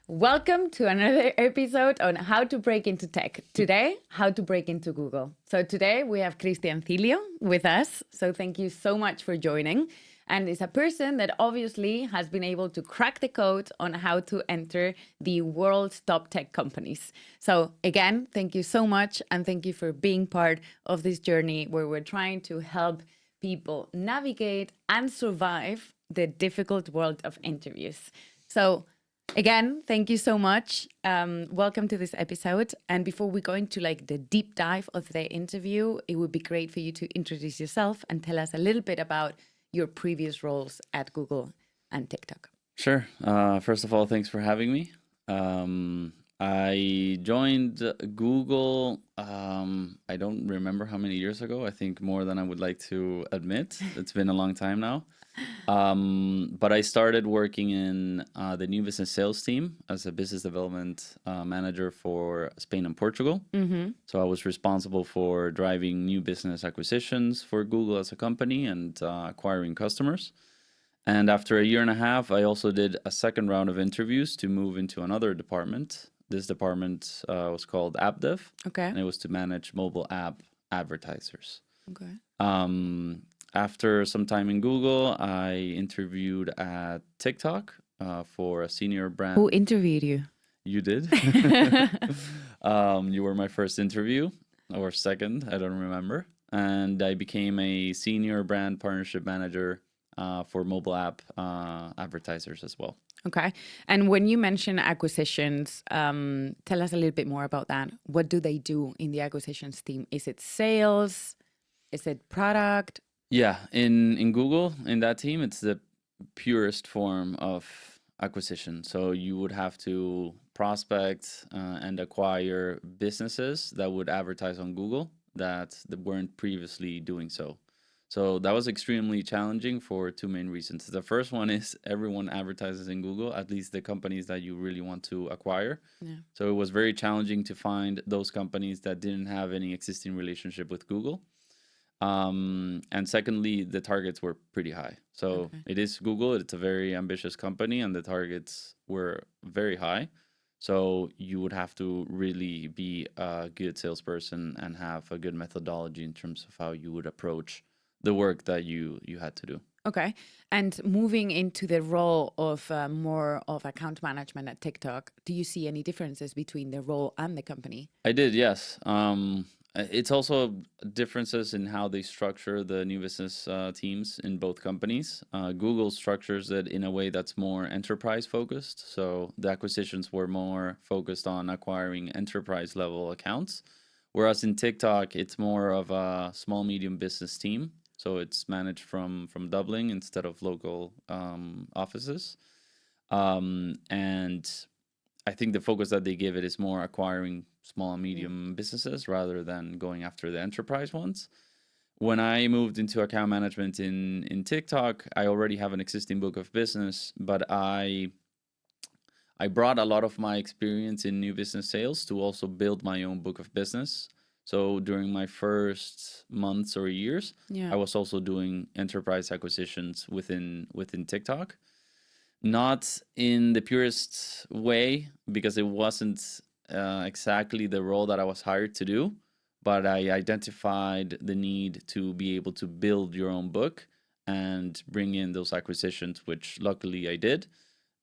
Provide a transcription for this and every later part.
Welcome to another episode on how to break into tech. Today, how to break into Google. So today we have Christian Zilio with us. So thank you so much for joining. And it's a person that obviously has been able to crack the code on how to enter the world's top tech companies. So again, thank you so much. And thank you for being part of this journey where we're trying to help people navigate and survive the difficult world of interviews. So again, thank you so much. Welcome to this episode. And before we go into the deep dive of the interview, it would be great for you to introduce yourself and tell us a little bit about your previous roles at Google and TikTok. Sure. First of all, thanks for having me. I joined Google, I don't remember how many years ago. I think more than I would like to admit. It's been a long time now. But I started working in the new business sales team as a business development manager for Spain and Portugal. So I was responsible for driving new business acquisitions for Google as a company and acquiring customers. And after a year and a half, I also did a second round of interviews to move into another department. This department was called App Dev. Okay. And it was to manage mobile app advertisers. Okay. After some time in Google, I interviewed at TikTok for a senior brand. Who interviewed you? You did. You were my first interview, or second, I don't remember. And I became a senior brand partnership manager for mobile app advertisers as well. Okay. And when you mention acquisitions, tell us a little bit more about that. What do they do in the acquisitions team? Is it sales? Is it product? Yeah, in Google, in that team, it's the purest form of acquisition. So you would have to prospect and acquire businesses that would advertise on Google that weren't previously doing so. So that was extremely challenging for two main reasons. The first one is everyone advertises in Google, at least the companies that you really want to acquire. Yeah. So it was very challenging to find those companies that didn't have any existing relationship with Google. And secondly, the targets were pretty high. So It is Google, it's a very ambitious company, and the targets were very high. So you would have to really be a good salesperson and have a good methodology in terms of how you would approach the work that you had to do. Okay. And moving into the role of more of account management at TikTok, do you see any differences between the role and the company? I did, yes. It's also differences in how they structure the new business teams in both companies. Google structures it in a way that's more enterprise focused. So the acquisitions were more focused on acquiring enterprise level accounts. Whereas in TikTok, it's more of a small, medium business team. So it's managed from Dublin instead of local offices. And I think the focus that they give it is more acquiring small and medium businesses rather than going after the enterprise ones. When I moved into account management in TikTok, I already have an existing book of business, but I brought a lot of my experience in new business sales to also build my own book of business. So during my first months or years, I was also doing enterprise acquisitions within TikTok. Not in the purest way, because it wasn't exactly the role that I was hired to do, but I identified the need to be able to build your own book and bring in those acquisitions, which luckily I did.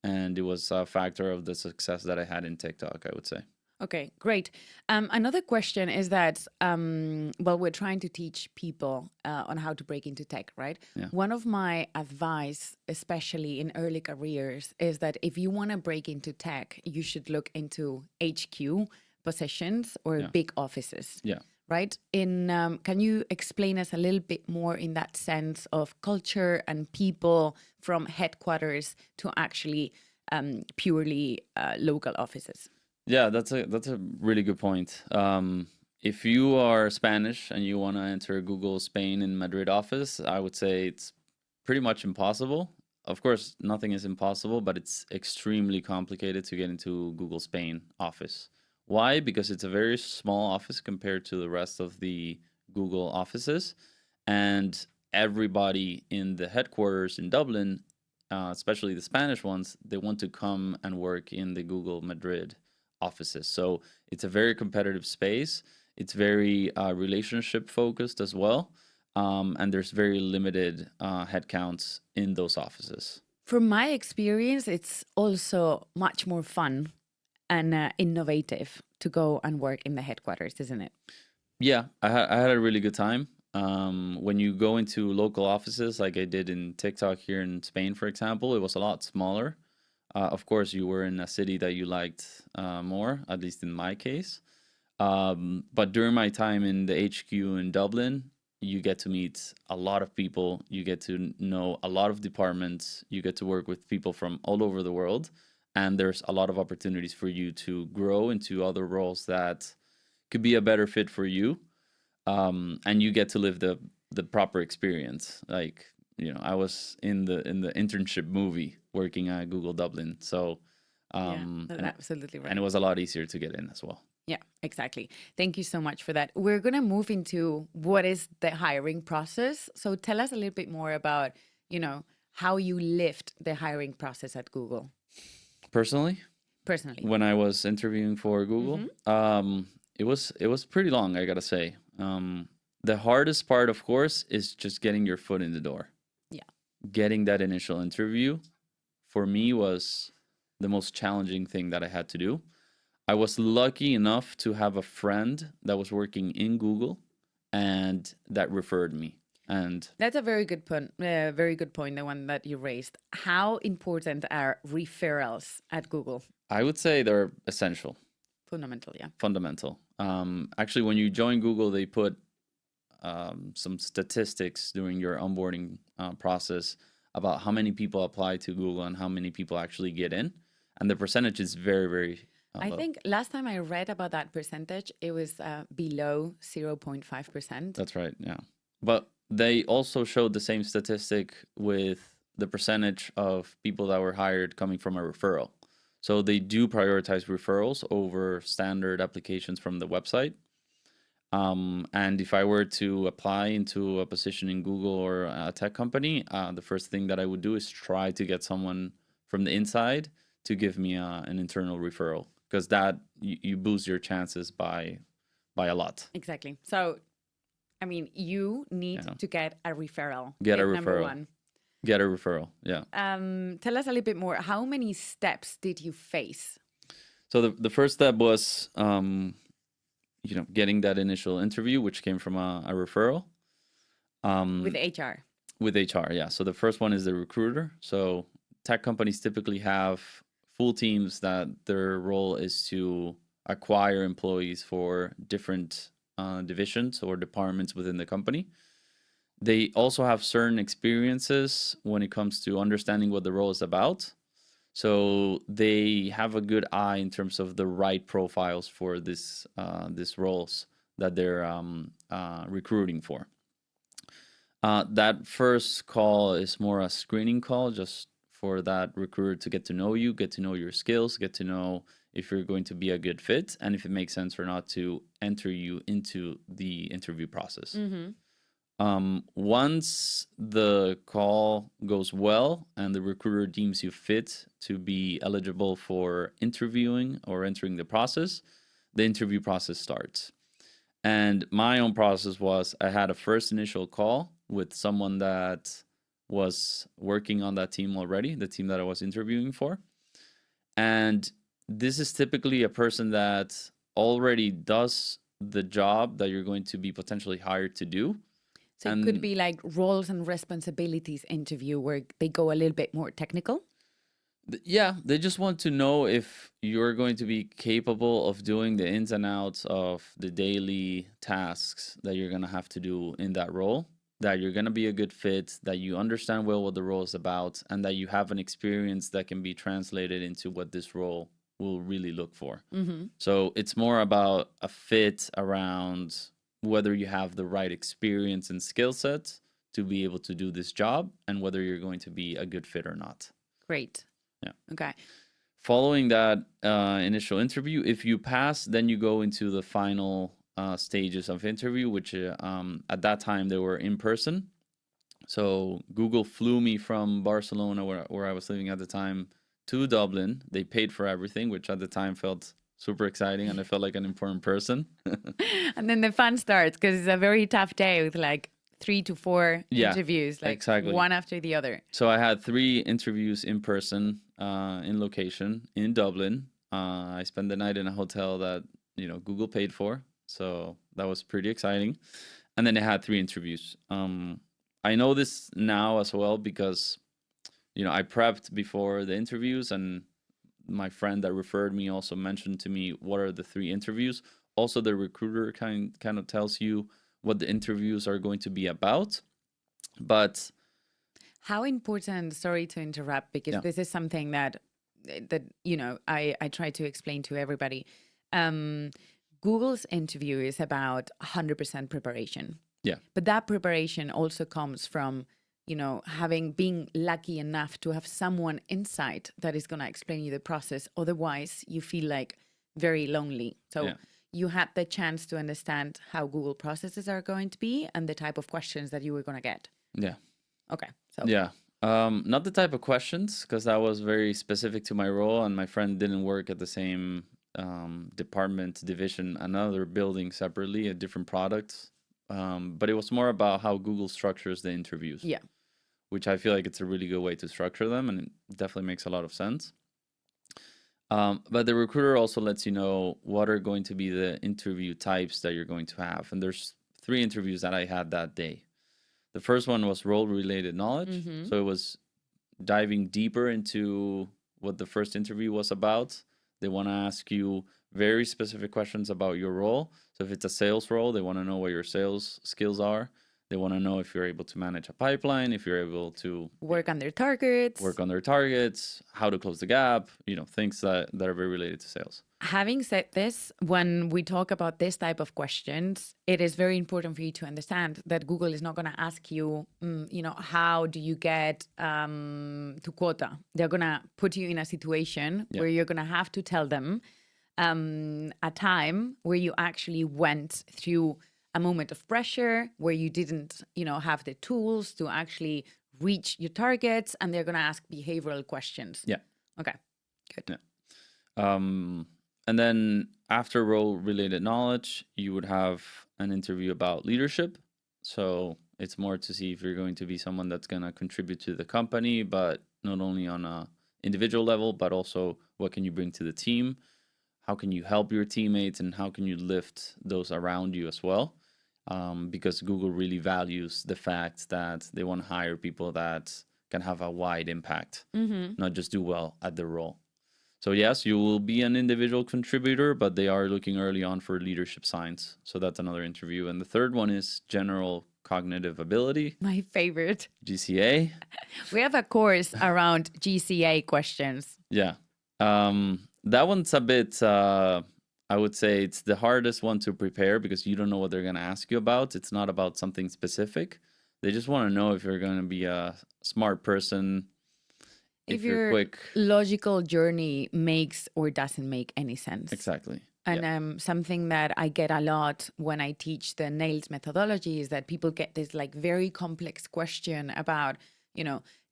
And it was a factor of the success that I had in TikTok, I would say. Okay, great. Another question is that, we're trying to teach people on how to break into tech, right? Yeah. One of my advice, especially in early careers, is that if you want to break into tech, you should look into HQ positions or big offices. Yeah. Right? Can you explain us a little bit more in that sense of culture and people from headquarters to actually purely local offices? Yeah, that's a really good point. If you are Spanish and you want to enter Google Spain in Madrid office, I would say it's pretty much impossible. Of course, nothing is impossible, but it's extremely complicated to get into Google Spain office. Why? Because it's a very small office compared to the rest of the Google offices, and everybody in the headquarters in Dublin especially the Spanish ones, they want to come and work in the Google Madrid offices. So it's a very competitive space. It's very relationship focused as well. And there's very limited headcounts in those offices. From my experience, it's also much more fun and innovative to go and work in the headquarters, isn't it? Yeah, I had a really good time. When you go into local offices, like I did in TikTok here in Spain, for example, it was a lot smaller. Of course, you were in a city that you liked more, at least in my case. But during my time in the HQ in Dublin, you get to meet a lot of people. You get to know a lot of departments. You get to work with people from all over the world. And there's a lot of opportunities for you to grow into other roles that could be a better fit for you. And you get to live the proper experience. Like, I was in the internship movie working at Google Dublin. So that's absolutely right. And it was a lot easier to get in as well. Yeah, exactly. Thank you so much for that. We're going to move into what is the hiring process. So tell us a little bit more about, how you lived the hiring process at Google. Personally, when I was interviewing for Google, it was pretty long, I gotta say. The hardest part, of course, is just getting your foot in the door. Yeah. Getting that initial interview for me was the most challenging thing that I had to do. I was lucky enough to have a friend that was working in Google and that referred me. And that's a very good point. Very good point, the one that you raised. How important are referrals at Google? I would say they're essential. Fundamental, yeah. Fundamental. Actually, when you join Google, they put some statistics during your onboarding process about how many people apply to Google and how many people actually get in. And the percentage is very, very I think last time I read about that percentage, it was below 0.5%. That's right, yeah. But they also showed the same statistic with the percentage of people that were hired coming from a referral. So they do prioritize referrals over standard applications from the website. And if I were to apply into a position in Google or a tech company, the first thing that I would do is try to get someone from the inside to give me an internal referral, because that you boost your chances by a lot. Exactly. So, I mean, you need to get a referral. Get a referral. Number one. Get a referral, yeah. Tell us a little bit more. How many steps did you face? So the first step was, getting that initial interview, which came from a referral. With HR. With HR, yeah. So the first one is the recruiter. So tech companies typically have full teams that their role is to acquire employees for different divisions or departments within the company. They also have certain experiences when it comes to understanding what the role is about. So they have a good eye in terms of the right profiles for these roles that they're recruiting for. That first call is more a screening call, just for that recruiter to get to know you, get to know your skills, get to know if you're going to be a good fit, and if it makes sense or not to enter you into the interview process. Once the call goes well and the recruiter deems you fit to be eligible for interviewing or entering the process, the interview process starts. And my own process was, I had a first initial call with someone that was working on that team already, the team that I was interviewing for. And this is typically a person that already does the job that you're going to be potentially hired to do. So it could be like roles and responsibilities interview where they go a little bit more technical. Yeah, they just want to know if you're going to be capable of doing the ins and outs of the daily tasks that you're going to have to do in that role, that you're going to be a good fit, that you understand well what the role is about, and that you have an experience that can be translated into what this role will really look for. So it's more about a fit around whether you have the right experience and skill set to be able to do this job and whether you're going to be a good fit or not. Great. Yeah. Okay. Following that initial interview, if you pass, then you go into the final stages of interview, which at that time they were in person. So Google flew me from Barcelona, where I was living at the time, to Dublin. They paid for everything, which at the time felt super exciting, and I felt like an important person. And then the fun starts because it's a very tough day with like 3 to 4 Yeah, interviews, like exactly. one after the other. So I had 3 interviews in person, in location in Dublin. I spent the night in a hotel that Google paid for, so that was pretty exciting. And then I had 3 interviews. I know this now as well because I prepped before the interviews, and my friend that referred me also mentioned to me what are the 3 interviews. Also, the recruiter kind of tells you what the interviews are going to be about, but How important, sorry to interrupt, because yeah, this is something that I try to explain to everybody. Um, Google's interview is about 100% preparation. yeah, But that preparation also comes from, having being lucky enough to have someone inside that is going to explain you the process. Otherwise, you feel like very lonely. So yeah, you had the chance to understand how Google processes are going to be and the type of questions that you were going to get. yeah, Okay. So yeah. Not the type of questions, because that was very specific to my role, and my friend didn't work at the same department, division, another building separately, a different product. But it was more about how Google structures the interviews, yeah. which I feel like it's a really good way to structure them, and it definitely makes a lot of sense. But the recruiter also lets you know what are going to be the interview types that you're going to have. And there's 3 interviews that I had that day. The first one was role-related knowledge. Mm-hmm. So it was diving deeper into what the first interview was about. They want to ask you very specific questions about your role. So if it's a sales role, they want to know what your sales skills are. They want to know if you're able to manage a pipeline, if you're able to Work on their targets. work on their targets, how to close the gap, things that are very related to sales. Having said this, when we talk about this type of questions, it is very important for you to understand that Google is not going to ask you, how do you get to quota? They're going to put you in a situation Yeah. where you're going to have to tell them a time where you actually went through a moment of pressure, where you didn't, have the tools to actually reach your targets, and they're going to ask behavioral questions. Yeah. Okay, good. Yeah. And then after role-related knowledge, you would have an interview about leadership. So it's more to see if you're going to be someone that's going to contribute to the company, but not only on a individual level, but also what can you bring to the team? How can you help your teammates, and how can you lift those around you as well? Because Google really values the fact that they want to hire people that can have a wide impact, not just do well at their role. So yes, you will be an individual contributor, but they are looking early on for leadership signs. So that's another interview. And the third one is general cognitive ability, My favorite. GCA. We have a course around GCA questions. Yeah. That one's a bit, I would say it's the hardest one to prepare because you don't know what they're going to ask you about. It's not about something specific. They just want to know if you're going to be a smart person, if you're your quick. logical journey makes or doesn't make any sense. Exactly. And Yeah. something that I get a lot when I teach the nails methodology is that people get this like very complex question about,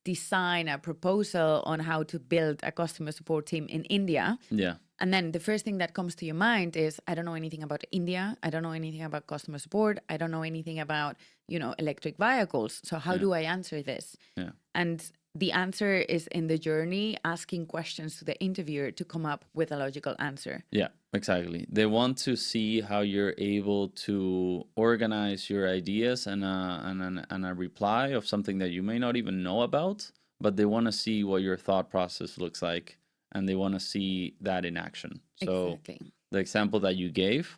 design a proposal on how to build a customer support team in India. Yeah. And then the first thing that comes to your mind is, I don't know anything about India. I don't know anything about customer support. I don't know anything about, electric vehicles. So how do I answer this? Yeah. And the answer is in the journey, asking questions to the interviewer to come up with a logical answer. Yeah, exactly. They want to see how you're able to organize your ideas and a reply of something that you may not even know about, but they want to see what your thought process looks like, and they want to see that in action. So Exactly. the example that you gave,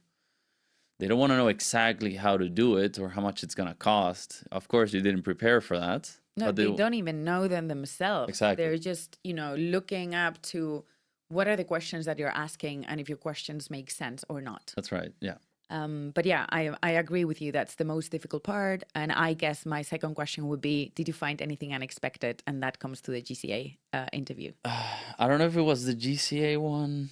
they don't want to know exactly how to do it or how much it's going to cost. Of course, you didn't prepare for that. No, But they don't even know them themselves. Exactly. They're just, looking up to what are the questions that you're asking and if your questions make sense or not. That's right. Yeah. But yeah, I agree with you. That's the most difficult part. And I guess my second question would be, did you find anything unexpected? And that comes to the GCA interview. I don't know if it was the GCA one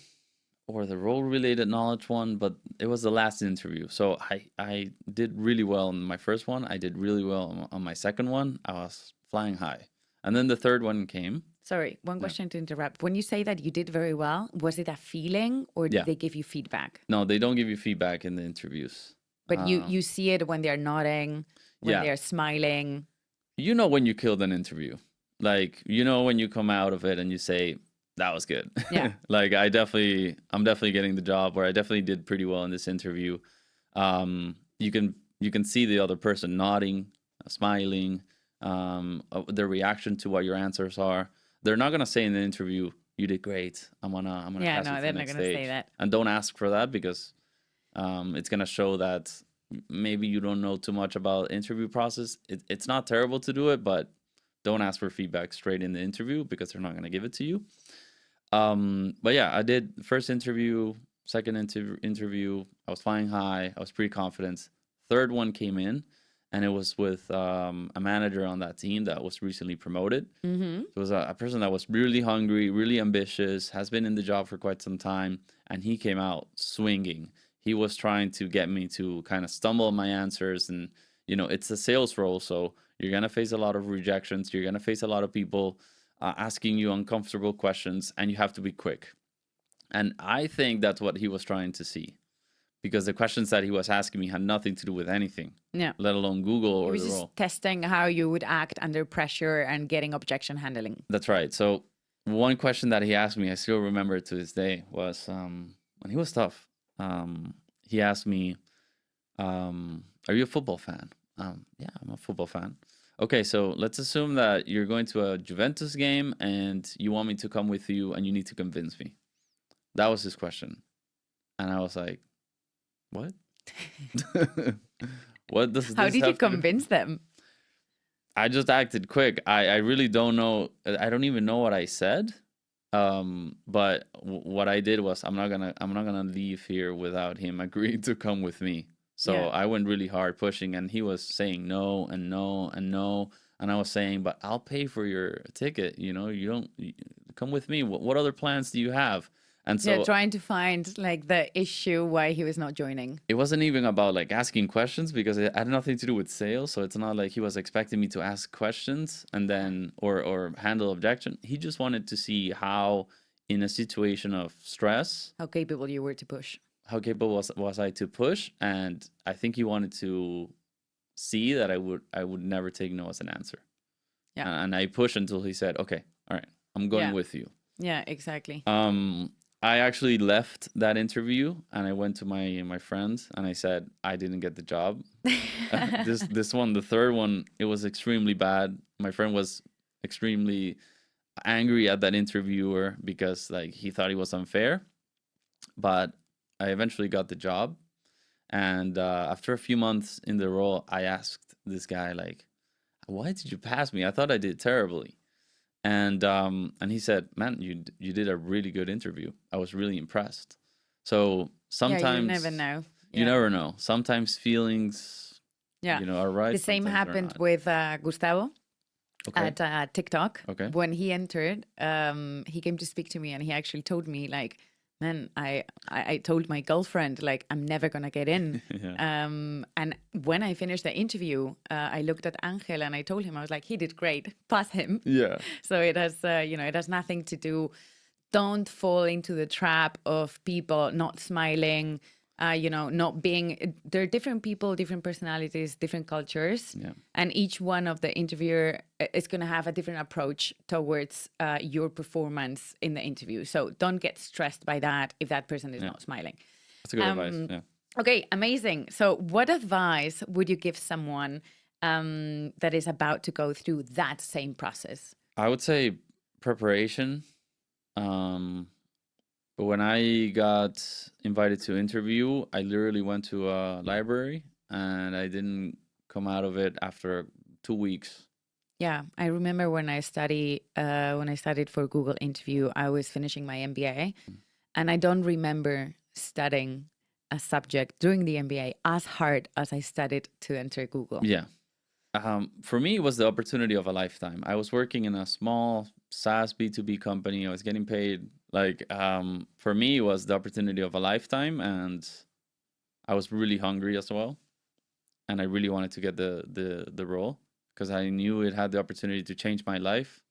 or the role related knowledge one, but it was the last interview. So I did really well on my first one. I did really well on my second one. I was flying high. And then the third one came. Sorry, one Yeah. question to interrupt. When you say that you did very well, was it a feeling or did Yeah. they give you feedback? No, they don't give you feedback in the interviews. But you see it when they're nodding, when Yeah. they're smiling. You know when you killed an interview. Like, you know when you come out of it and you say, that was good. Yeah. Like I'm definitely getting the job, or I definitely did pretty well in this interview. You can see the other person nodding, smiling, their reaction to what your answers are. They're not gonna say in the interview, "You did great. I'm gonna Yeah, pass you no, to they're the not next going to say stage." that. And don't ask for that, because it's gonna show that maybe you don't know too much about interview process. It's not terrible to do it, but don't ask for feedback straight in the interview, because they're not gonna give it to you. But yeah, I did the first interview, second interview. I was flying high. I was pretty confident. Third one came in, and it was with a manager on that team that was recently promoted. Mm-hmm. So it was a person that was really hungry, really ambitious, has been in the job for quite some time, and he came out swinging. He was trying to get me to kind of stumble on my answers, and it's a sales role, so you're gonna face a lot of rejections. You're gonna face a lot of people asking you uncomfortable questions, and you have to be quick. And I think that's what he was trying to see, because the questions that he was asking me had nothing to do with anything, Yeah. let alone Google He or was the just role. testing how you would act under pressure and getting objection handling. That's right. So one question that he asked me, I still remember it to this day, was when he was tough. He asked me, "Are you a football fan?" Yeah, I'm a football fan. Okay, so let's assume that you're going to a Juventus game and you want me to come with you and you need to convince me. That was his question. And I was like, what? What does How this did you have to do? convince them? I just acted quick. I really don't know. I don't even know what I said. But what I did was, I'm not gonna leave here without him agreeing to come with me. So Yeah. I went really hard pushing, and he was saying no and no and no, and I was saying, but I'll pay for your ticket. Come with me. What other plans do you have? And Yeah, so trying to find like the issue why he was not joining. it wasn't even about like asking questions, because it had nothing to do with sales. So it's not like he was expecting me to ask questions and then or handle objection. He just wanted to see how, in a situation of stress, How capable you were to push. how capable was I to push. And I think he wanted to see that I would never take no as an answer. Yeah. And I pushed until he said, "Okay, all right, I'm going Yeah. with you." Yeah, exactly. I actually left that interview and I went to my friends and I said I didn't get the job. This one, the third one, it was extremely bad. My friend was extremely angry at that interviewer because like he thought he was unfair. But I eventually got the job, and after a few months in the role, I asked this guy like, "Why did you pass me? I thought I did terribly." And he said, "Man, you did a really good interview. I was really impressed." So Yeah, you sometimes never know. you Yeah. never know. Sometimes feelings, Yeah. are right. The same sometimes they're happened not. with Gustavo Okay. at TikTok. Okay. When he entered, he came to speak to me and he actually told me like, man, I told my girlfriend like I'm never gonna get in. Yeah. And when I finished the interview, I looked at Angel and I told him, I was like, he did great, pass him. Yeah. So it has it has nothing to do. Don't fall into the trap of people not smiling. Not being. There are different people, different personalities, different cultures, Yeah. and each one of the interviewer is going to have a different approach towards your performance in the interview. So don't get stressed by that if that person is not smiling. That's a good advice. Yeah. Okay, amazing. So, what advice would you give someone that is about to go through that same process? I would say preparation. But when I got invited to interview, I literally went to a library and I didn't come out of it after 2 weeks. Yeah, I remember when I studied for Google interview, I was finishing my MBA, and I don't remember studying a subject during the MBA as hard as I studied to enter Google. Yeah. For me, it was the opportunity of a lifetime. I was working in a small SaaS B2B company. I was getting paid Like, for me, it was the opportunity of a lifetime, and I was really hungry as well, and I really wanted to get the role because I knew it had the opportunity to change my life,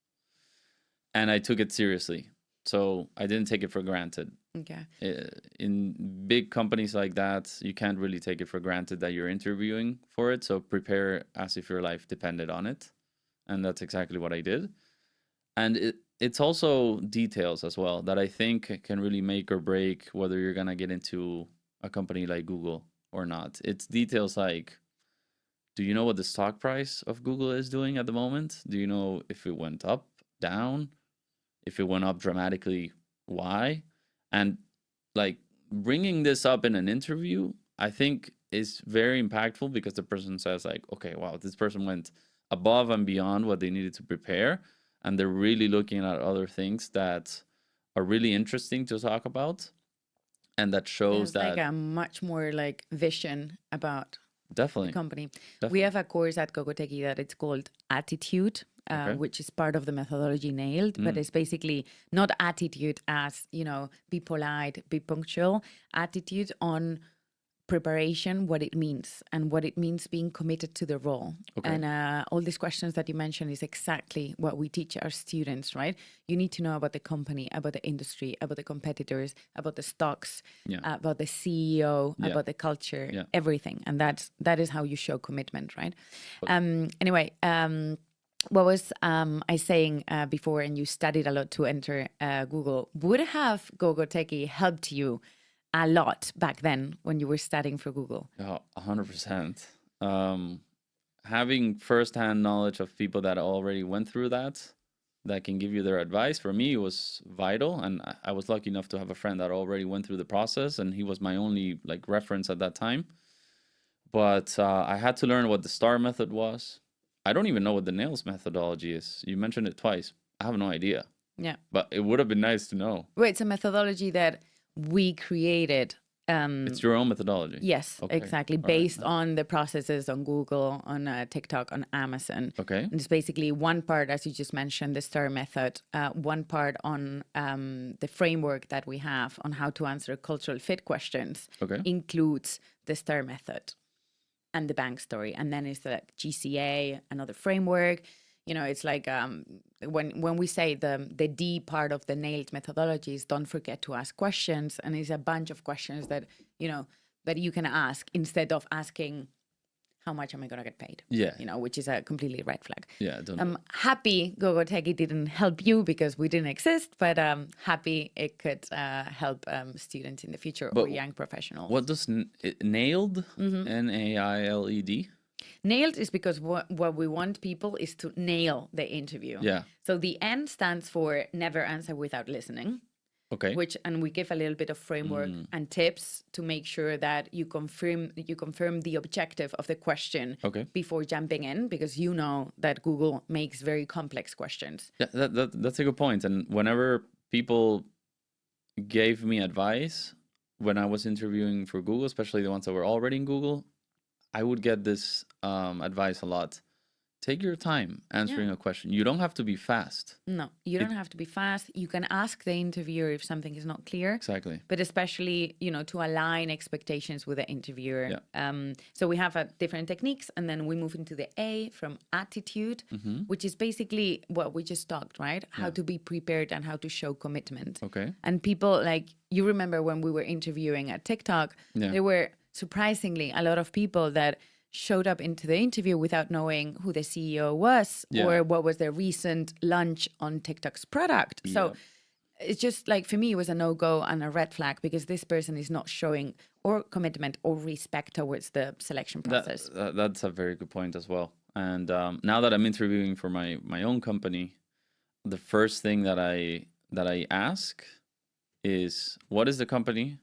and I took it seriously. So I didn't take it for granted. Okay. In big companies like that, you can't really take it for granted that you're interviewing for it. So prepare as if your life depended on it, and that's exactly what I did. And it's also details as well that I think can really make or break whether you're gonna get into a company like Google or not. It's details like, do you know what the stock price of Google is doing at the moment? Do you know if it went up, down? If it went up dramatically, why? And like bringing this up in an interview, I think is very impactful because the person says like, okay, wow, this person went above and beyond what they needed to prepare, and they're really looking at other things that are really interesting to talk about, and that shows There's like that a much more like vision about the definitely, company. We definitely, have a course at Gogoteki that it's called Attitude, okay, which is part of the methodology Nailed, but it's basically not attitude as, be polite, be punctual, attitude on preparation, what it means, and what it means being committed to the role. okay, And all these questions that you mentioned is exactly what we teach our students, right? You need to know about the company, about the industry, about the competitors, about the stocks, yeah, about the CEO, yeah, about the culture, yeah. everything. And that is how you show commitment, right? But Anyway, what was I saying before? And you studied a lot to enter Google. Would have Gogoteki helped you a lot back then when you were studying for Google? 100%. Having firsthand knowledge of people that already went through that can give you their advice, for me was vital. And I was lucky enough to have a friend that already went through the process, and he was my only like reference at that time. But I had to learn what the STAR method was. I don't even know what the nails methodology is. You mentioned it twice. I have no idea, Yeah. but it would have been nice to know. Well, it's a methodology that we created. It's your own methodology. Yes, Okay. exactly. All right. Based on the processes on Google, on TikTok, on Amazon. Okay. And it's basically one part, as you just mentioned, the STAR method, one part on the framework that we have on how to answer cultural fit questions Okay. includes the STAR method and the bank story. And then it's the GCA, another framework. It's like when we say the D part of the nailed methodology is don't forget to ask questions, and it's a bunch of questions that that you can ask instead of asking how much am I gonna get paid? Yeah. Which is a completely red flag. Yeah. Don't. I'm happy Gogoteki didn't help you because we didn't exist, but happy it could help students in the future or But young professionals. what does nailed? Mm-hmm. NAILED? Nailed is because what we want people is to nail the interview. Yeah. So the N stands for never answer without listening, Okay. and we give a little bit of framework and tips to make sure that you confirm the objective of the question Okay. before jumping in, because you know that Google makes very complex questions. Yeah, that's a good point. And whenever people gave me advice when I was interviewing for Google, especially the ones that were already in Google, I would get this advice a lot. Take your time answering a question. You don't have to be fast. No, you don't have to be fast. You can ask the interviewer if something is not clear. Exactly. But especially, to align expectations with the interviewer. Yeah. So we have different techniques, and then we move into the A from attitude, which is basically what we just talked, right? How to be prepared and how to show commitment. Okay. And people, like, you remember when we were interviewing at TikTok, there were surprisingly a lot of people that showed up into the interview without knowing who the CEO was or what was their recent launch on TikTok's product. So it's just like, for me, it was a no-go and a red flag because this person is not showing or commitment or respect towards the selection process. That's a very good point as well. And now that I'm interviewing for my own company, the first thing that I ask is, what is the company?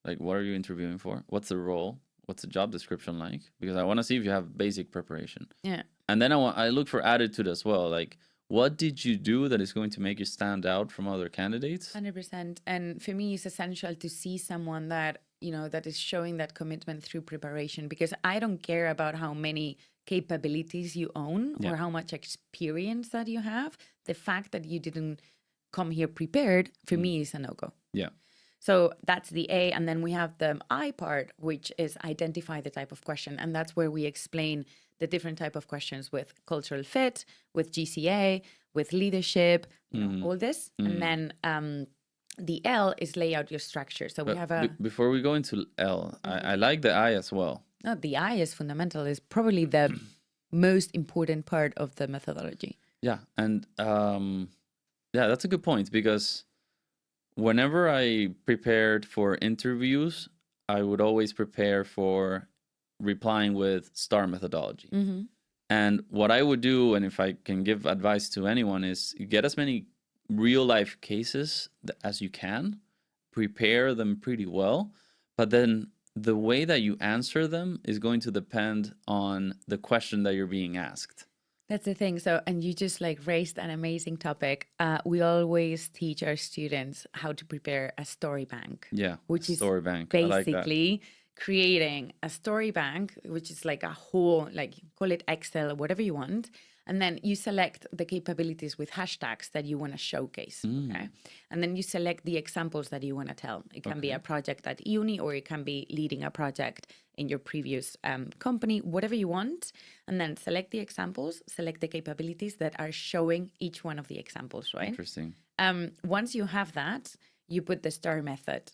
Like, what are you interviewing for? What's the role? What's the job description like? Because I want to see if you have basic preparation. Yeah. And then I look for attitude as well. Like, what did you do that is going to make you stand out from other candidates? 100%. And for me, it's essential to see someone that, that is showing that commitment through preparation, because I don't care about how many capabilities you own or how much experience that you have. The fact that you didn't come here prepared, for me is a no-go. Yeah. So that's the A. And then we have the I part, which is identify the type of question. And that's where we explain the different type of questions with cultural fit, with GCA, with leadership, you know, all this. And then the L is lay out your structure. So we But have a... before we go into L, I like the I as well. No, the I is fundamental, is probably the most important part of the methodology. Yeah. And yeah, that's a good point, because whenever I prepared for interviews, I would always prepare for replying with STAR methodology. And what I would do, and if I can give advice to anyone, is get as many real life cases as you can, prepare them pretty well, but then the way that you answer them is going to depend on the question that you're being asked. That's the thing. So, and you just like raised an amazing topic. We always teach our students how to prepare a story bank. Yeah, which is story bank. basically creating a story bank, which is like a whole, like call it Excel or whatever you want. And then you select the capabilities with hashtags that you want to showcase. Okay. And then you select the examples that you want to tell. It can be a project at uni, or it can be leading a project in your previous company, whatever you want. And then select the examples, select the capabilities that are showing each one of the examples, right? Interesting. Once you have that, you put the STAR method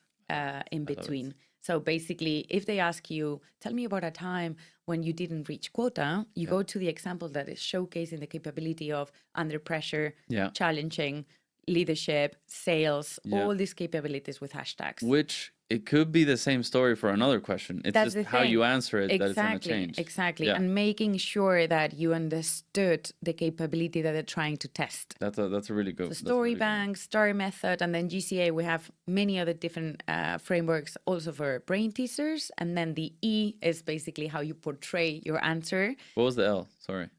in between. So basically, if they ask you, tell me about a time when you didn't reach quota, you go to the example that is showcasing the capability of under pressure, challenging, leadership, sales, all these capabilities with hashtags. Which it could be the same story for another question. It's That's just how you answer it that it's going to change. Exactly. Yeah. And making sure that you understood the capability that they're trying to test. That's a really good. So story bank, STAR method, and then GCA, we have many other different frameworks also for brain teasers. And then the E is basically how you portray your answer. What was the L? Sorry.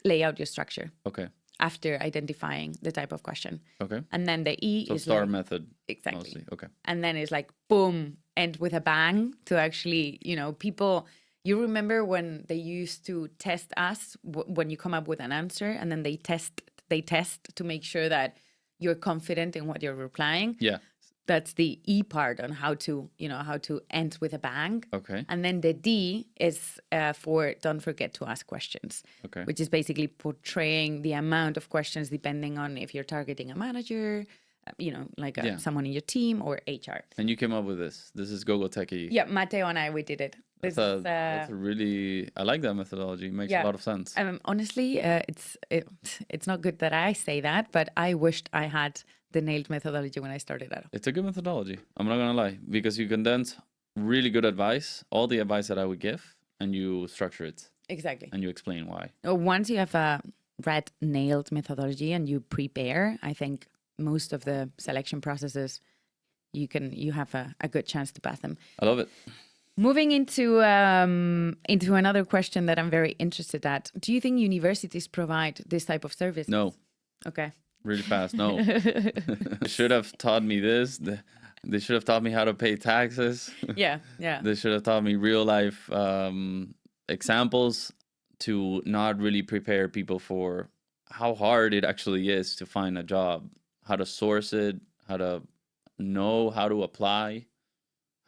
Lay out your structure. Okay. After identifying the type of question. Okay. And then the E So is STAR like, method. Exactly. Mostly. Okay. And then it's like, boom, end with a bang to actually, you know, people, you remember when they used to test us when you come up with an answer, and then they test to make sure that you're confident in what you're replying. Yeah. That's the E part on how to, you know, how to end with a bang. Okay. And then the D is for don't forget to ask questions. Okay. Which is basically portraying the amount of questions depending on if you're targeting a manager, you know, like someone in your team, or HR. And you came up with this. This is Gogo Techie. Yeah, Matteo and I, we did it. That's a really, I like that methodology. It makes a lot of sense. Honestly, it's not good that I say that, but I wished I had the nailed methodology when I started out. It's a good methodology. I'm not going to lie, because you condense really good advice, all the advice that I would give, and you structure it. Exactly. And you explain why. Once you have a red nailed methodology and you prepare, I think most of the selection processes, you have a good chance to pass them. I love it. Moving into another question that I'm very interested at. Do you think universities provide this type of service? No. Okay. Really fast. No. They should have taught me this. They should have taught me how to pay taxes. Yeah. They should have taught me real life examples to not really prepare people for how hard it actually is to find a job, how to source it, how to know how to apply,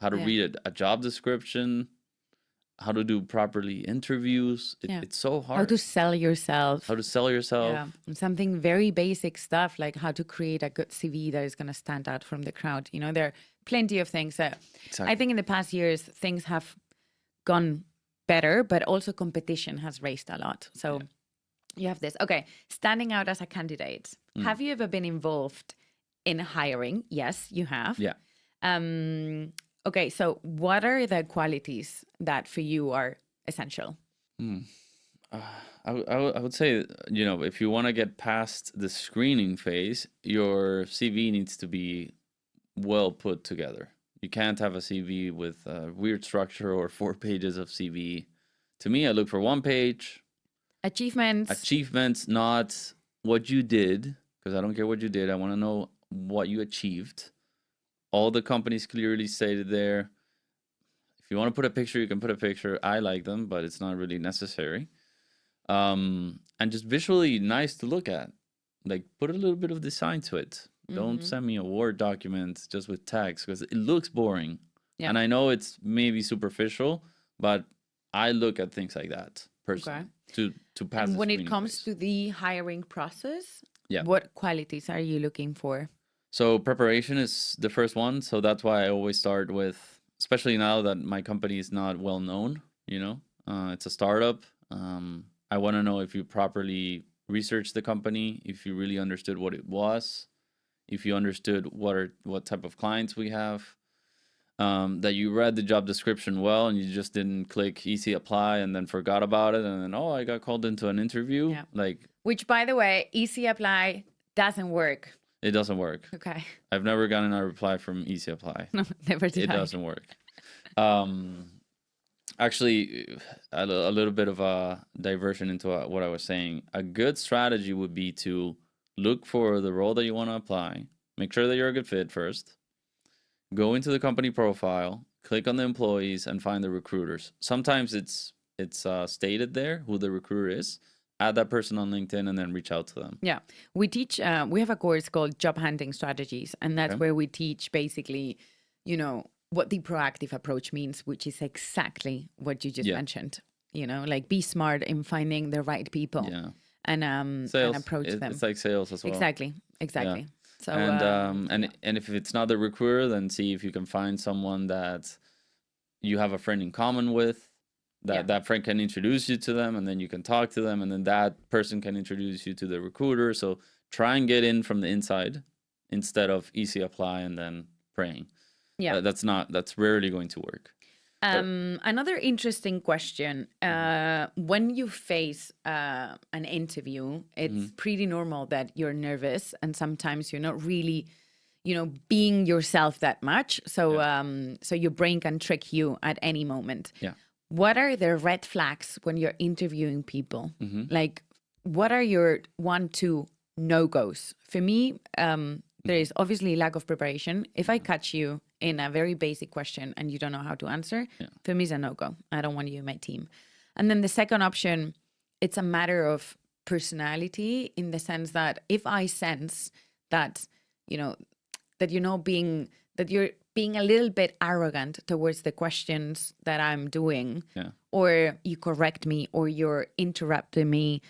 how to read a job description, how to do properly interviews. It's so hard. How to sell yourself. Yeah. And something very basic stuff like how to create a good CV that is going to stand out from the crowd. You know, there are plenty of things that I think in the past years, things have gone better, but also competition has raised a lot. So you have this. Okay. Standing out as a candidate. Have you ever been involved in hiring? Yes, you have. Yeah. Okay, so what are the qualities that for you are essential? I would say, you know, if you want to get past the screening phase, your CV needs to be well put together. You can't have a CV with a weird structure or 4 pages of CV. To me, I look for 1 page. Achievements, not what you did, because I don't care what you did. I want to know what you achieved. All the companies clearly stated there. If you want to put a picture, you can put a picture. I like them, but it's not really necessary. And just visually nice to look at. Like, put a little bit of design to it. Don't send me a Word document just with text because it looks boring. Yeah. And I know it's maybe superficial, but I look at things like that personally to pass. And the when it screening comes phase. to the hiring process, Yeah. what qualities are you looking for? So preparation is the first one. So that's why I always start with, especially now that my company is not well known, it's a startup. I want to know if you properly researched the company, if you really understood what it was, if you understood what type of clients we have, that you read the job description well and you just didn't click easy apply and then forgot about it and then I got called into an interview. Yeah. Which, by the way, easy apply doesn't work. It doesn't work. Okay. I've never gotten a reply from easy apply. No, never did. It doesn't work. Actually, a little bit of a diversion into what I was saying. A good strategy would be to look for the role that you want to apply. Make sure that you're a good fit first. Go into the company profile, click on the employees, and find the recruiters. Sometimes it's stated there who the recruiter is. Add that person on LinkedIn and then reach out to them. Yeah, we teach. We have a course called Job Hunting Strategies, and that's where we teach basically, what the proactive approach means, which is exactly what you just mentioned. Like be smart in finding the right people. Yeah. And approach them. It's like sales as well. Exactly. Yeah. So and if it's not the recruiter, then see if you can find someone that you have a friend in common with. That friend can introduce you to them, and then you can talk to them, and then that person can introduce you to the recruiter. So try and get in from the inside instead of easy apply and then praying. Yeah, that's rarely going to work. Another interesting question: when you face an interview, it's pretty normal that you're nervous, and sometimes you're not really, being yourself that much. So so your brain can trick you at any moment. Yeah. What are the red flags when you're interviewing people? Like, what are your 1-2 no-goes? For me, there is obviously lack of preparation. If I catch you in a very basic question and you don't know how to answer, for me, it's a no-go. I don't want you in my team. And then the second option, it's a matter of personality in the sense that if I sense that, that you're being a little bit arrogant towards the questions that I'm doing, or you correct me, or you're interrupting me,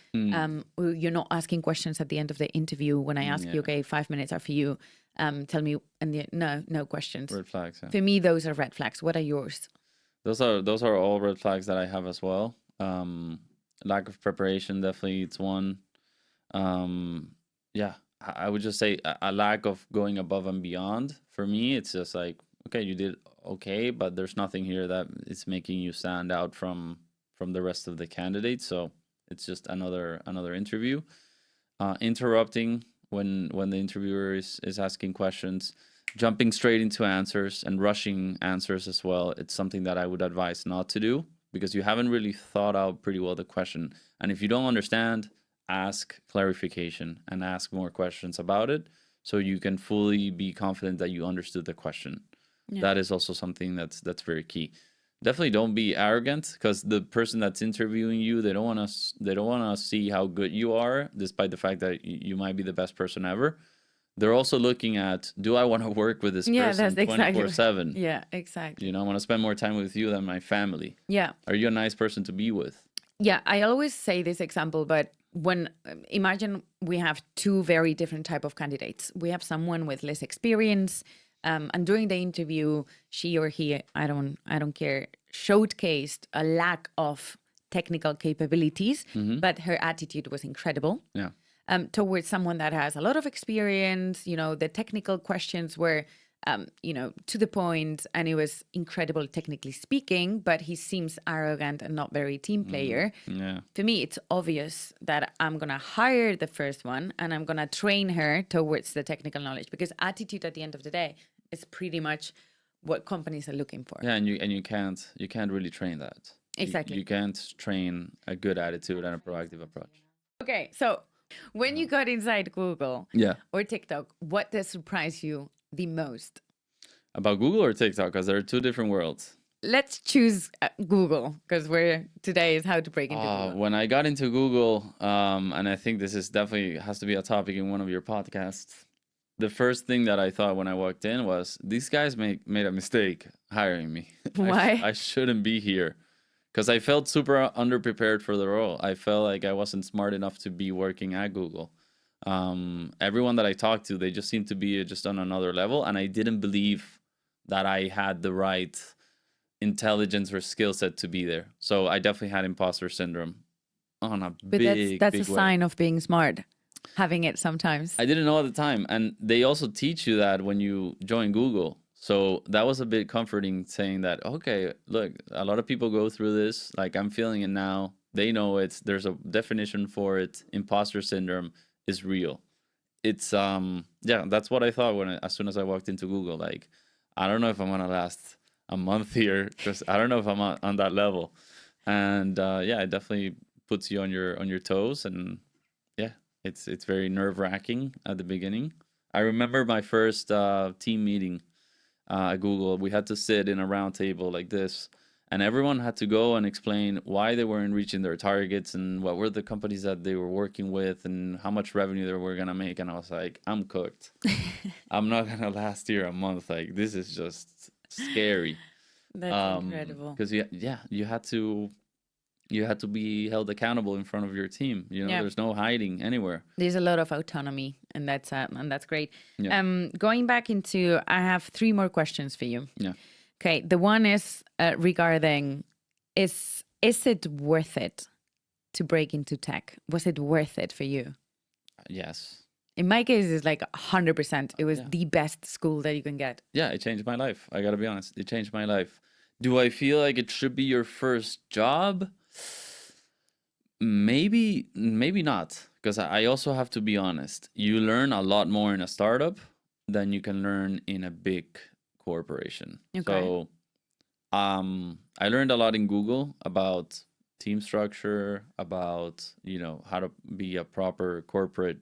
or you're not asking questions at the end of the interview when I ask you, okay, 5 minutes are for you, tell me, and no questions. Red flags. Yeah. For me, those are red flags. What are yours? Those are all red flags that I have as well. Lack of preparation, definitely, it's one. I would just say a lack of going above and beyond. For me, it's just like, okay, you did okay, but there's nothing here that is making you stand out from the rest of the candidates. So it's just another interview. Interrupting when the interviewer is asking questions, jumping straight into answers and rushing answers as well. It's something that I would advise not to do because you haven't really thought out pretty well the question. And if you don't understand, ask clarification and ask more questions about it so you can fully be confident that you understood the question. That is also something that's very key. Definitely don't be arrogant because the person that's interviewing you, they don't want to see how good you are despite the fact that you might be the best person ever. They're also looking at, do I want to work with this person 24/7? Yeah, exactly. I want to spend more time with you than my family. Yeah. Are you a nice person to be with? Yeah, I always say this example, but imagine we have two very different type of candidates. We have someone with less experience, and during the interview, she or he, I don't care, showcased a lack of technical capabilities, but her attitude was incredible. Yeah. Towards someone that has a lot of experience, the technical questions were, to the point, and it was incredible technically speaking, but he seems arrogant and not very team player. Yeah. For me, it's obvious that I'm going to hire the first one and I'm going to train her towards the technical knowledge because attitude at the end of the day is pretty much what companies are looking for. Yeah, and you can't really train that. Exactly. You can't train a good attitude and a proactive approach. Okay, so when you got inside Google or TikTok, what does surprise you the most? About Google or TikTok? Because there are two different worlds. Let's choose Google because today is how to break into Google. When I got into Google, and I think this is definitely has to be a topic in one of your podcasts. the first thing that I thought when I walked in was these guys made a mistake hiring me. Why? I shouldn't be here because I felt super underprepared for the role. I felt like I wasn't smart enough to be working at Google. Everyone that I talked to, they just seemed to be just on another level, and I didn't believe that I had the right intelligence or skill set to be there. So I definitely had imposter syndrome on a But big, that's a big way. sign of being smart, having it sometimes. I didn't know at the time, and they also teach you that when you join Google. So that was a bit comforting, saying that, okay, look, a lot of people go through this. Like, I'm feeling it now. They know it. There's a definition for it. Imposter syndrome is real. It's yeah, that's what I thought as soon as I walked into Google. Like, I don't know if I'm gonna last a month here because I don't know if I'm on that level. And yeah, it definitely puts you on your toes, and yeah, it's very nerve wracking at the beginning. I remember my first team meeting at Google. We had to sit in a round table like this, and everyone had to go and explain why they weren't reaching their targets and what were the companies that they were working with and how much revenue they were gonna make. And I was like, I'm cooked. I'm not gonna last here a month. Like, this is just scary. That's incredible. Because you had to be held accountable in front of your team. Yeah. There's no hiding anywhere. There's a lot of autonomy, and that's great. Yeah. Going back into, I have 3 more questions for you. Yeah. Okay, the one is regarding is it worth it to break into tech? Was it worth it for you? Yes. In my case, it's like 100%. It was Yeah. the best school that you can get. Yeah, it changed my life. I gotta be honest. It changed my life. Do I feel like it should be your first job? Maybe not. Because I also have to be honest. You learn a lot more in a startup than you can learn in a big corporation. Okay. So I learned a lot in Google about team structure, about, how to be a proper corporate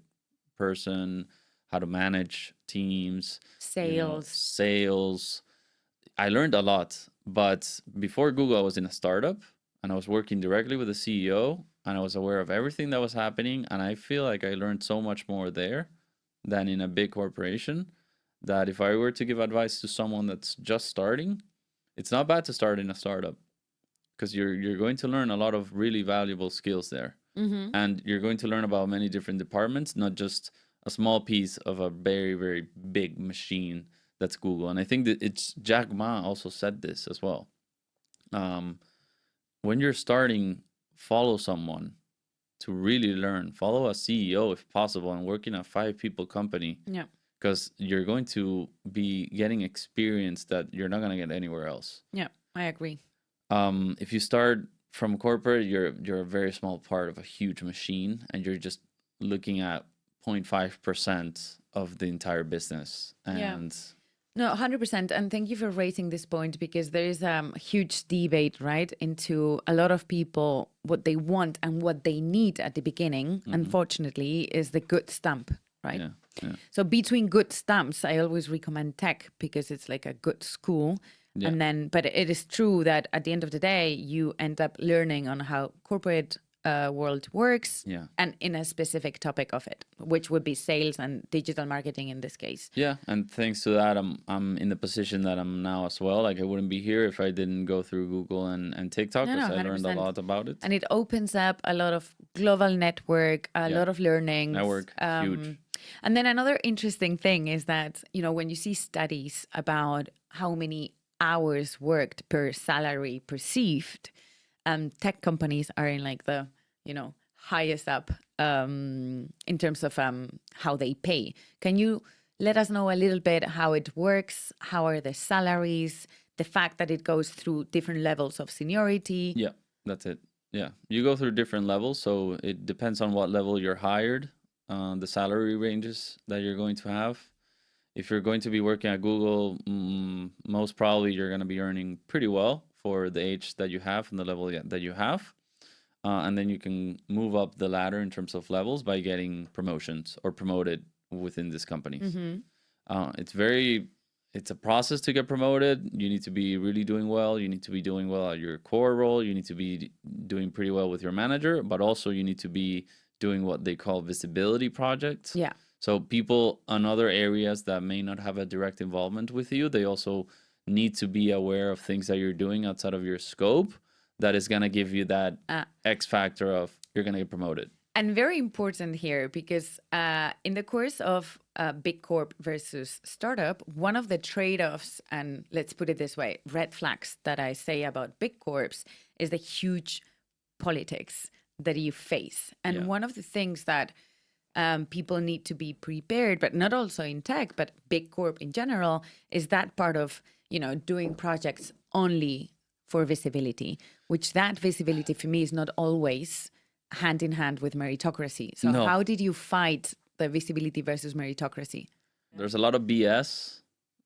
person, how to manage teams, sales. I learned a lot, but before Google, I was in a startup and I was working directly with the CEO and I was aware of everything that was happening. And I feel like I learned so much more there than in a big corporation, that if I were to give advice to someone that's just starting, it's not bad to start in a startup because you're going to learn a lot of really valuable skills there. Mm-hmm. And you're going to learn about many different departments, not just a small piece of a very, very big machine that's Google. And I think that it's Jack Ma also said this as well. When you're starting, follow someone to really learn. Follow a CEO if possible and work in a 5-people company. Yeah. Because you're going to be getting experience that you're not going to get anywhere else. Yeah, I agree. If you start from corporate, you're a very small part of a huge machine, and you're just looking at 0.5% of the entire business. And no, 100%. And thank you for raising this point, because there is a huge debate, right, into a lot of people, what they want and what they need at the beginning, unfortunately, is the good stamp, right? Yeah. So between good stamps, I always recommend tech because it's like a good school. Yeah. And then, but it is true that at the end of the day, you end up learning on how corporate world works, and in a specific topic of it, which would be sales and digital marketing in this case. Yeah, and thanks to that, I'm in the position that I'm now as well. Like, I wouldn't be here if I didn't go through Google and TikTok, because I learned a lot about it. And it opens up a lot of global network, a lot of learnings. Network, huge. And then another interesting thing is that, when you see studies about how many hours worked per salary perceived, tech companies are in like the, highest up in terms of how they pay. Can you let us know a little bit how it works? How are the salaries? The fact that it goes through different levels of seniority? Yeah, that's it. Yeah, you go through different levels, so it depends on what level you're hired, the salary ranges that you're going to have. If you're going to be working at Google, most probably you're going to be earning pretty well for the age that you have and the level that you have. And then you can move up the ladder in terms of levels by getting promotions or promoted within this company. It's a process to get promoted. You need to be really doing well. You need to be doing well at your core role. You need to be doing pretty well with your manager, but also you need to be doing what they call visibility projects. Yeah. So people on other areas that may not have a direct involvement with you, they also need to be aware of things that you're doing outside of your scope that is going to give you that X factor of you're going to get promoted. And very important here, because in the course of big corp versus startup, one of the trade-offs, and let's put it this way, red flags that I say about big corps is the huge politics that you face. And one of the things that people need to be prepared, but not also in tech, but big corp in general, is that part of, doing projects only for visibility, which that visibility for me is not always hand in hand with meritocracy. So how did you fight the visibility versus meritocracy? There's a lot of BS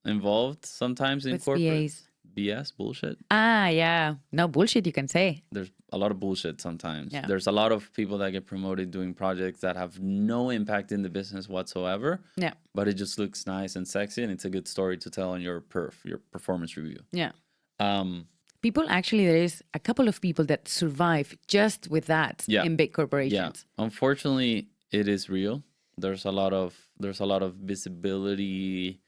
involved sometimes in What's corporate. BAs? BS, bullshit. Yeah. No, bullshit, you can say. There's a lot of bullshit sometimes. Yeah. There's a lot of people that get promoted doing projects that have no impact in the business whatsoever. Yeah. But it just looks nice and sexy, and it's a good story to tell on your performance review. Yeah. People, actually, there is a couple of people that survive just with that in big corporations. Yeah. Unfortunately, it is real. There's a lot of visibility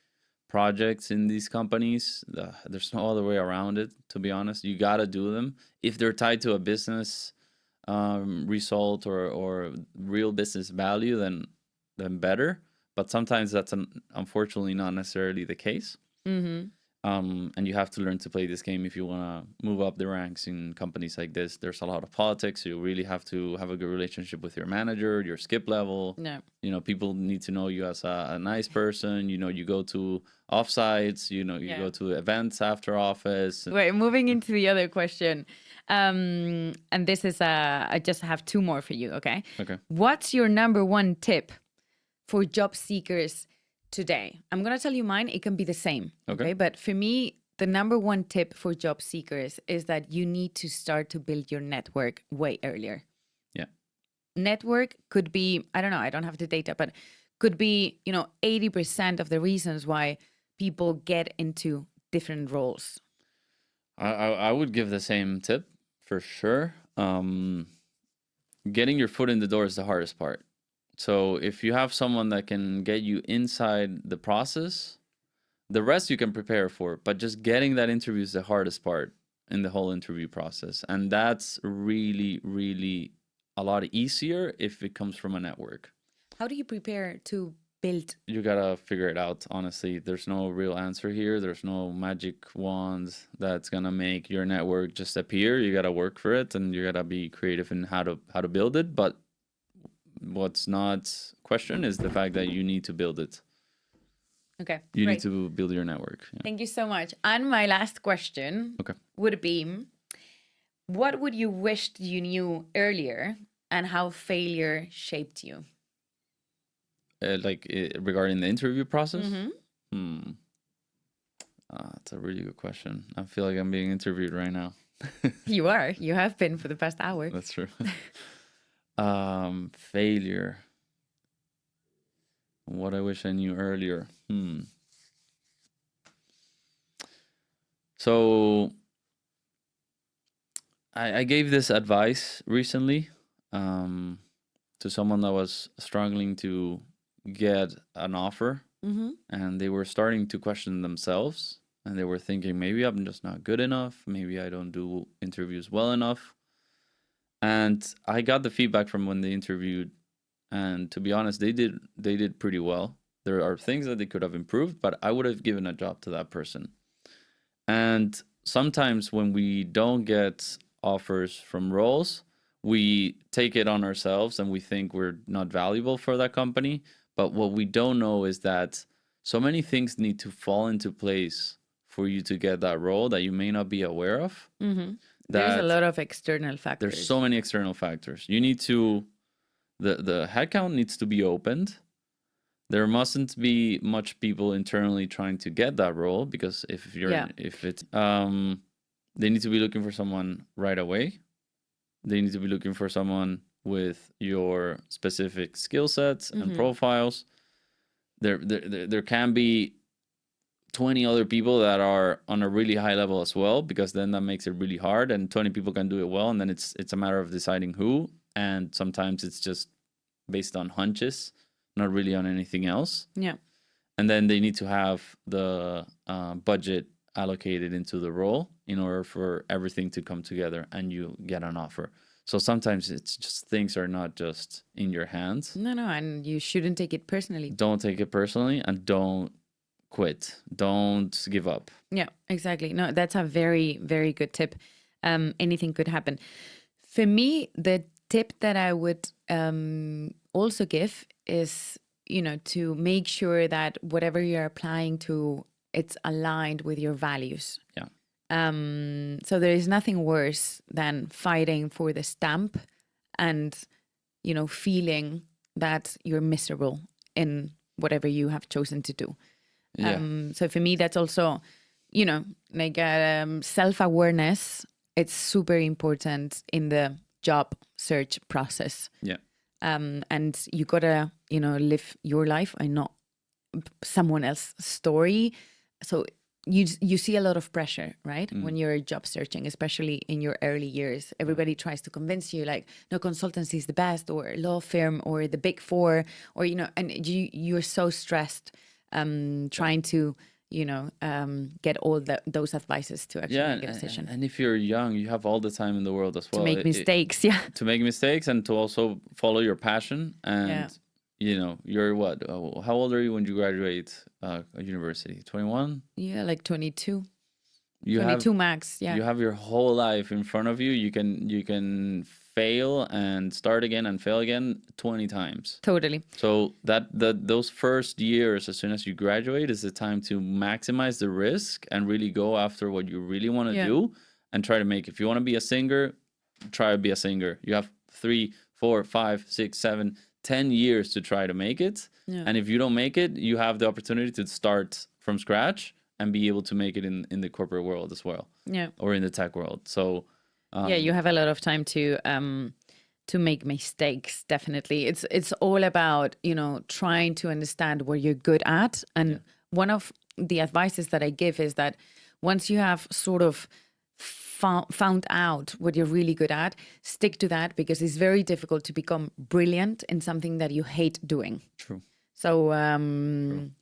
projects in these companies. There's no other way around it, to be honest. You got to do them. If they're tied to a business result or real business value, then better. But sometimes that's unfortunately not necessarily the case. Mm-hmm. And you have to learn to play this game if you want to move up the ranks in companies like this. There's a lot of politics. So you really have to have a good relationship with your manager, your skip level. Yeah. People need to know you as a nice person. You go to offsites, you go to events after office. Wait, moving into the other question. And this is, I just have two more for you, okay? Okay. What's your number one tip for job seekers today? I'm going to tell you mine. It can be the same. Okay. But for me, the number one tip for job seekers is that you need to start to build your network way earlier. Yeah. Network could be, I don't know, I don't have the data, but could be, 80% of the reasons why people get into different roles. I would give the same tip for sure. Getting your foot in the door is the hardest part. So if you have someone that can get you inside the process, the rest you can prepare for, but just getting that interview is the hardest part in the whole interview process. And that's really, really a lot easier if it comes from a network. How do you prepare to build? You gotta figure it out, honestly. There's no real answer here. There's no magic wand that's gonna make your network just appear. You gotta work for it, and you gotta be creative in how to build it. But what's not questioned is the fact that you need to build it. Okay. You need to build your network. Yeah. Thank you so much. And my last question would be, what would you wish you knew earlier and how failure shaped you? Regarding the interview process? Mm-hmm. That's a really good question. I feel like I'm being interviewed right now. You are. You have been for the past hour. That's true. Failure. What I wish I knew earlier. So I gave this advice recently to someone that was struggling to get an offer, and they were starting to question themselves, and they were thinking, maybe I'm just not good enough. Maybe I don't do interviews well enough. And I got the feedback from when they interviewed, and to be honest, they did pretty well. There are things that they could have improved, but I would have given a job to that person. And sometimes when we don't get offers from roles, we take it on ourselves and we think we're not valuable for that company. But what we don't know is that so many things need to fall into place for you to get that role that you may not be aware of. There's a lot of external factors. There's so many external factors. You need to, the headcount needs to be opened. There mustn't be much people internally trying to get that role, because if it's, they need to be looking for someone right away. They need to be looking for someone with your specific skill sets and profiles. There can be 20 other people that are on a really high level as well, because then that makes it really hard, and 20 people can do it well, and then it's a matter of deciding who. And sometimes it's just based on hunches, not really on anything else. Yeah. And then they need to have the budget allocated into the role in order for everything to come together and you get an offer. So sometimes it's just things are not just in your hands. No, and you shouldn't take it personally. Don't take it personally and don't quit. Don't give up. Yeah, exactly. No, that's a very, very good tip. Anything could happen. For me, the tip that I would also give is, to make sure that whatever you're applying to, it's aligned with your values. Yeah. So there is nothing worse than fighting for the stamp and, feeling that you're miserable in whatever you have chosen to do. Yeah. So for me, that's also, like self-awareness. It's super important in the job search process. Yeah. And you gotta, live your life and not someone else's story. So you see a lot of pressure, right? When you're job searching, especially in your early years. Everybody tries to convince you like, no, consultancy is the best, or law firm, or the big four, or, and you're so stressed trying to, get all those advices to actually make a decision. And if you're young, you have all the time in the world as well. To make mistakes, to make mistakes and to also follow your passion. And, you're what? How old are you when you graduate university? 21? Yeah, like 22. You 22 have, max, yeah. You have your whole life in front of you. You can fail and start again and fail again 20 times. Totally. So those first years, as soon as you graduate, is the time to maximize the risk and really go after what you really want to do and try to make. If you want to be a singer, try to be a singer. You have 3, 4, 5, 6, 7, 10 years to try to make it. Yeah. And if you don't make it, you have the opportunity to start from scratch and be able to make it in the corporate world as well. Yeah. Or in the tech world. So you have a lot of time to make mistakes. Definitely, it's all about trying to understand what you're good at. And one of the advices that I give is that once you have sort of found out what you're really good at, stick to that, because it's very difficult to become brilliant in something that you hate doing. True. So and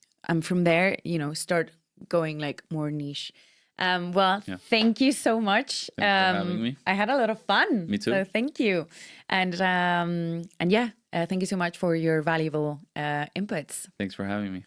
from there, start going like more niche. Thank you so much. Thanks for having me. I had a lot of fun. Me too. So thank you. And thank you so much for your valuable inputs. Thanks for having me.